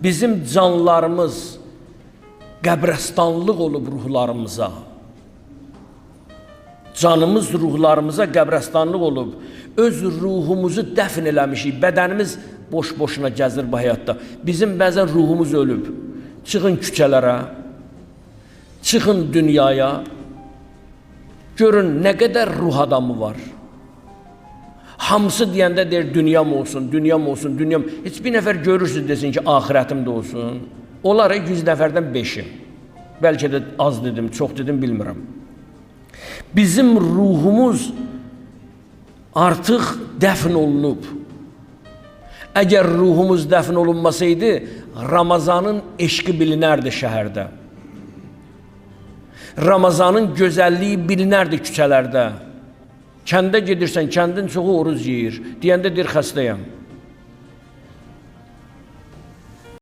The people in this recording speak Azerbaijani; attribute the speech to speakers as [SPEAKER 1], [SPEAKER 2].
[SPEAKER 1] Bizim canlarımız qəbrəstanlıq olub ruhlarımıza. Canımız ruhlarımıza qəbrəstanlıq olub. Öz ruhumuzu dəfn eləmişik. Bədənimiz boş-boşuna gəzir bu həyatda. Bizim bəzən ruhumuz ölüb. Çıxın küçələrə, çıxın dünyaya. Görün nə qədər ruh adamı var. Hamısı deyəndə deyir, dünyam olsun, dünyam olsun, dünyam. Heç bir nəfər görürsünüz desin ki, ahirətim də olsun. Onlara 100 nəfərdən 5-i. Bəlkə də az dedim, çox dedim, bilmirəm. Bizim ruhumuz artıq dəfn olunub. Əgər ruhumuz dəfn olunmasaydı, Ramazanın eşqi bilinərdi şəhərdə. Ramazanın gözəlliyi bilinərdi küçələrdə. Kəndə gedirsən, kəndin çoxu oruz yeyir. Deyəndə deyir, xəstəyəm.